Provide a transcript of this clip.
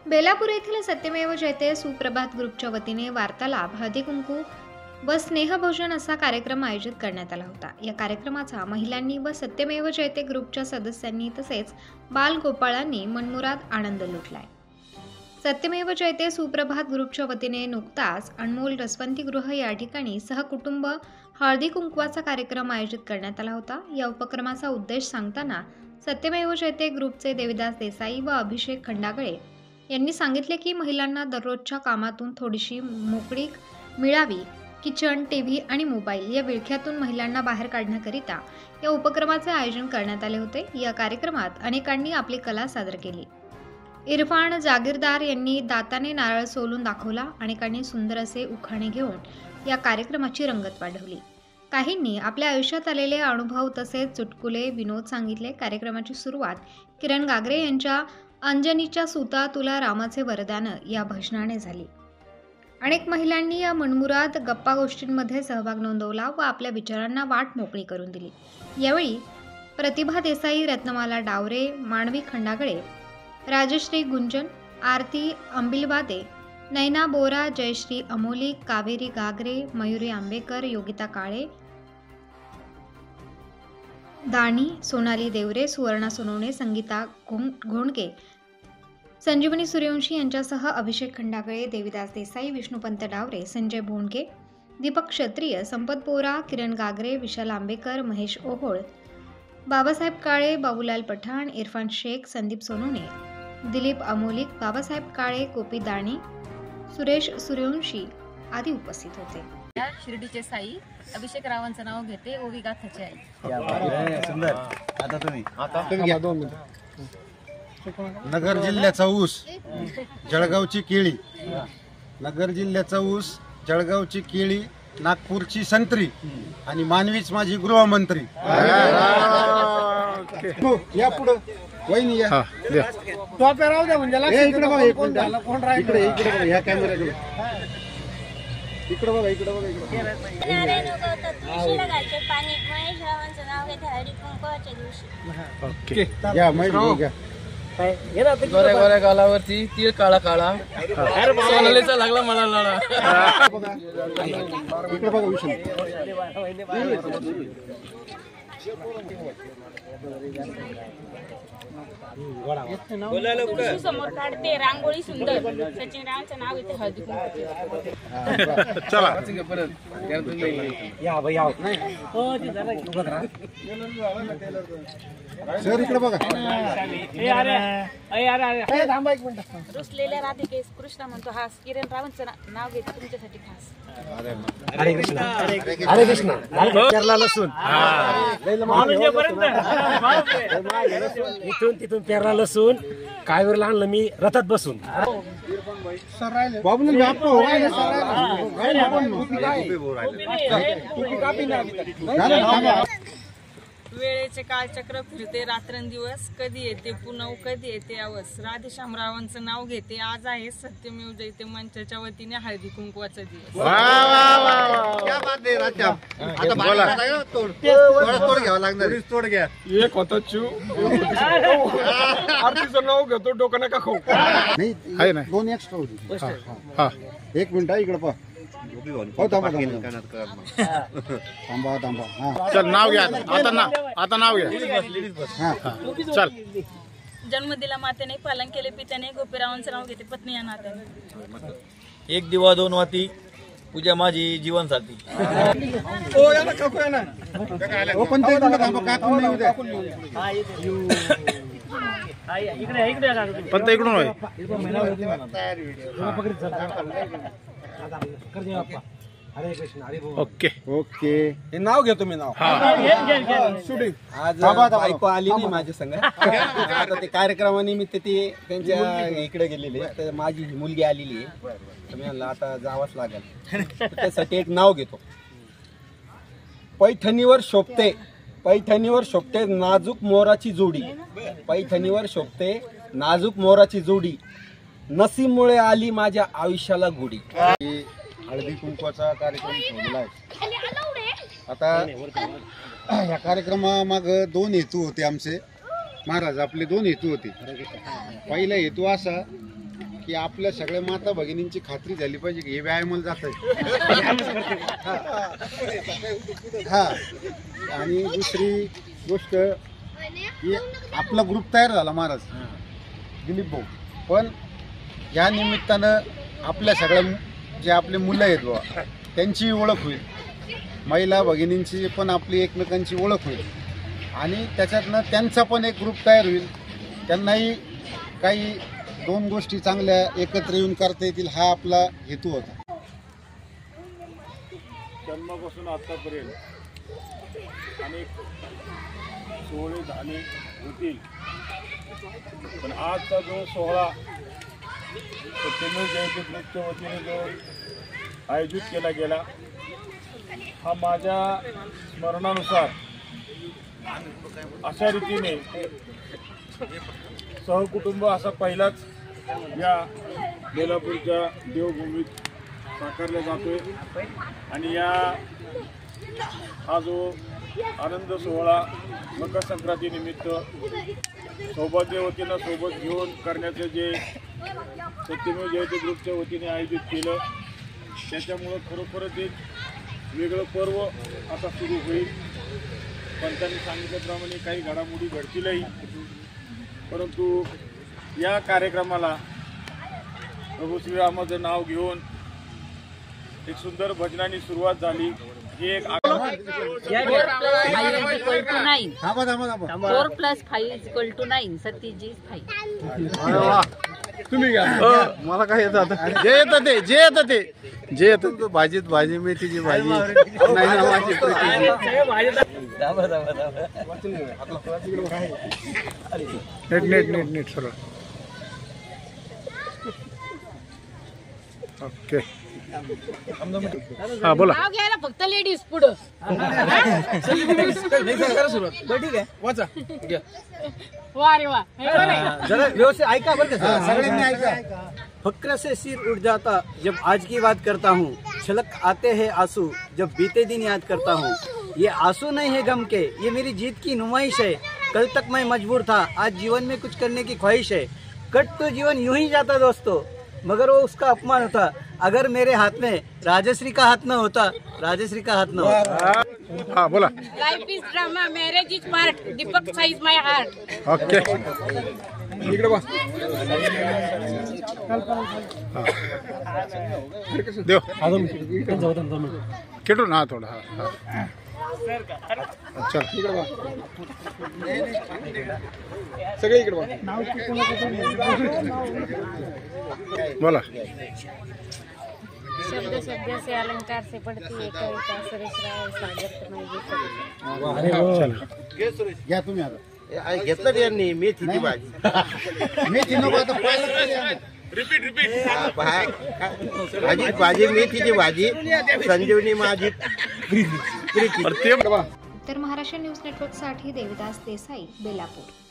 बेलापूर येथील सत्यमेव जयते सुप्रभात ग्रुपच्या वतीने वार्तालाप, हळदी कुंकू व स्नेहभोजन असा कार्यक्रम आयोजित करण्यात आला होता। या कार्यक्रमाचा महिलांनी व सत्यमेव जयते ग्रुपच्या सदस्यांनी तसेच बालगोपाळांनी मनमुराद आनंद लुटलाय। सत्यमेव जयते सुप्रभात ग्रुपच्या वतीने नुकताच अनमोल रसवंतीगृह या ठिकाणी सहकुटुंब हळदी कुंकवाचा कार्यक्रम आयोजित करण्यात आला होता। या उपक्रमाचा उद्देश सांगताना सत्यमेव जयते ग्रुपचे देविदास देसाई व अभिषेक खंडागळे यांनी सांगितले की महिलांना दररोजच्या कामातून थोडीशी मोकळीक मिळावी, किचन, टीव्ही आणि मोबाईल या विळख्यातून महिलांना बाहेर काढण्याकरिता या उपक्रमाचे आयोजन करण्यात आले होते। या कार्यक्रमात अनेकांनी आपली कला सादर केली। इरफान जागीरदार यांनी दाताने नारळ सोलून दाखवला। अनेकांनी सुंदर असे उखाणे घेऊन या कार्यक्रमाची रंगत वाढवली। काहींनी आपल्या आयुष्यात आलेले अनुभव तसेच चुटकुले विनोद सांगितले। कार्यक्रमाची सुरुवात किरण गागरे यांच्या अंजनीच्या सुता तुला रामाचे वरदान या भजनाने झाली। अनेक महिलांनी या मनमुराद गप्पा गोष्टींमध्ये सहभाग नोंदवला व आपल्या विचारांना वाट मोकळी करून दिली। यावेळी प्रतिभा देसाई, रत्नमाला डावरे, मानवी खंडागळे, राजश्री गुंजन, आरती अंबिलवादे, नैना बोरा, जयश्री अमोली, कावेरी गागरे, मयुरी आंबेकर, योगिता काळे, दाणी, सोनाली देवरे, सुवर्णा सोनवणे, संगीता घोणके, संजीवनी सूर्यवंशी यांच्यासह अभिषेक खंडागळे, देविदास देसाई, विष्णुपंत डावरे, संजय भोंडके, दीपक क्षत्रिय, संपत बोरा, किरण गागरे, विशाल आंबेकर, महेश ओहोळ, बाबासाहेब काळे, बाबूलाल पठाण, इरफान शेख, संदीप सोनवणे, दिलीप अमोलिक, बाबासाहेब काळे, गोपी दाणी, सुरेश सूर्यवंशी आदी उपस्थित होते। शिर्डीचे साई अभिषेक रावांचं नाव घेते, ओवी गाथाचे आहे। सुंदर। आता तुम्ही घ्या 2 मिनिट। नगर जिल्ह्याचा ऊस, जळगावची केळी, नगर जिल्ह्याचा ऊस, जळगावची केळी, नागपूरची संत्री आणि मानवीच माझी गृहमंत्री। या पुढे वहिनी या टॉप राहू द्या म्हणजे इकडे बघा, कोण झाला कोण राहिला, इकडे इकडे बघा, ह्या कॅमेऱ्याकडे इकडे बघा, इकडे बघा, इकडे पाणी महेश रावांचं नाव घेते हळदी कुंकवाच्या दिवशी। ओके या महेश घ्या। गोऱ्या गोऱ्या गालावरती तीळ काळा काळा, सोनालीचा लागला मला लढा। इकडे बघा विषय समोर काढते रांगोळी सुंदर, सचिन रावांचं नाव येते हळदी कुंकवाच्या। चला सर इकडे बघा। रुसलेल्या राधिके कृष्णा म्हणतो हा किरण रावांचं नाव घेते तुमच्यासाठी खास। हरे कृष्णा हरे कृष्णा। पेरला लसूण इथून तिथून पेरला लसूण, कायवर आणलं मी रथात बसून। बाबू वेळेचे काळचक्र फिरते रात्रंदिवस, कधी येते पुनव कधी येते अवस। राधेश्यामरावांचं नाव घेते, आज आहे सत्यमेव जयते मंचाच्या वतीने हळदी कुंकवाचा दिवस। तोड घ्या एक होता चिव आरतीचं नाव घेतो, डोकं नका खाऊ। नाही 2 एक्स्ट्रा होती। 1 मिनिट इकडे पहा। थांबा चल नाव घ्या आता नाव घ्या। चल जन्म दिला मातेने, पालन केले पित्याने, गोपीरावांचं नाव घेते पत्नी या नात्याने। एक दिवा 2 वाती, पूजा माझी जीवन साथी। पण इकडून होय ओके ओके हे नाव घेतो मी नाव। आज बायको आली नाही माझ्या संग, आता ते कार्यक्रमानिमित्त ते त्यांच्या इकडे गेलेले, तर माझी मुलगी आलेली आहे, तर मी म्हणलं आता जावंच लागेल, त्यासाठी एक नाव घेतो। पैठणीवर शोभते, पैठणीवर शोभते नाजूक मोराची जोडी, पैठणीवर शोभते नाजूक मोराची जोडी, नसीबमुळे आली माझ्या आयुष्याला गोडी। हळदी कुंकवाचा कार्यक्रम ठेवलेला आहे। आता ह्या कार्यक्रमामाग 2 हेतू होते आमचे महाराज, आपले 2 हेतू होते। पहिला हेतू असा की आपल्या सगळ्या माता भगिनींची खात्री झाली पाहिजे की हे व्यायामाला जात हा. आणि दुसरी गोष्ट की आपला ग्रुप तयार झाला महाराज दिलीप भाऊ, पण या निमित्तानं आपल्या सगळ्या जे आपले मुलं आहेत बाबा त्यांची ओळख होईल, महिला भगिनींची पण आपली एकमेकांची ओळख होईल आणि त्याच्यातनं त्यांचा पण एक ग्रुप तयार होईल. त्यांनाही काही दोन गोष्टी चांगल्या एकत्र येऊन करता येतील हा आपला हेतू होता. जन्मापासून आतापर्यंत अनेक सोहळे झाले होतील, पण आजचा जो सोहळा सत्यमेव जयते ग्रुपच्या वतीने जो आयोजित केला गेला हा माझ्या स्मरणानुसार अशा रीतीने सहकुटुंब असा पहिलाच या बेलापूरच्या देवभूमीत साकारला जातोय आणि हा जो आनंद सोहळा मकर संक्रांतीनिमित्त सौभाग्य वतीनं सोबत घेऊन करण्याचं जे सत्यमेव जयते ग्रुपच्या वतीने आयोजित केलं त्याच्यामुळं खरोखरच एक वेगळं पर्व आता सुरू होईल. पंतांनी सांगितल्याप्रमाणे काही घडामोडी घडतीलही, परंतु या कार्यक्रमाला प्रभू श्रीरामाचं नाव घेऊन एक सुंदर भजनाची सुरुवात झाली. ही एक 4 + 5 = 9 सतीजी 5. तुम्ही घ्या. मला काय येतं आता, जे येतं भाजीत भाजी, मेथीची भाजी नाही ना माझी नीट सर्व ओके. हा बोला. नाव घ्यायला फक्त लेडीज पुढं. वाचा वारे वा. जरा व्यवस्थित ऐका बरं का, सगळ्यांनी ऐका. फक्र से सिर उठ जाता जब आज की बात करता हूँ, छलक आते हैं आंसू जब बीते दिन याद करता हूँ. ये आंसू नहीं है गम के, ये मेरी जीत की नुमाइश है. कल तक मैं मजबूर था, आज जीवन में कुछ करने की ख्वाहिश है. कट तो जीवन यूं ही जाता दोस्तों, मगर वो उसका अपमान होता अगर मेरे हाथ में राजश्री का हाथ न होता. हा बोला. Life is drama, marriage is part, Deepak size my heart. Okay इकडे बा. देव खेटू ना थोडा. हा चल इकडे बा. सगळे इकडे बा. बोला. शब्द से अलंकार से पढ़ती है कविता सुरेश राव सागर तुम्हारी. घ्या तुम्ही आता. घेतलं यांनी मेथीची भाजी. मेथी नको आता भाजी मेथीची भाजी संजीवनी माझी. उत्तर महाराष्ट्र न्यूज नेटवर्कसाठी देविदास देसाई, बेलापूर.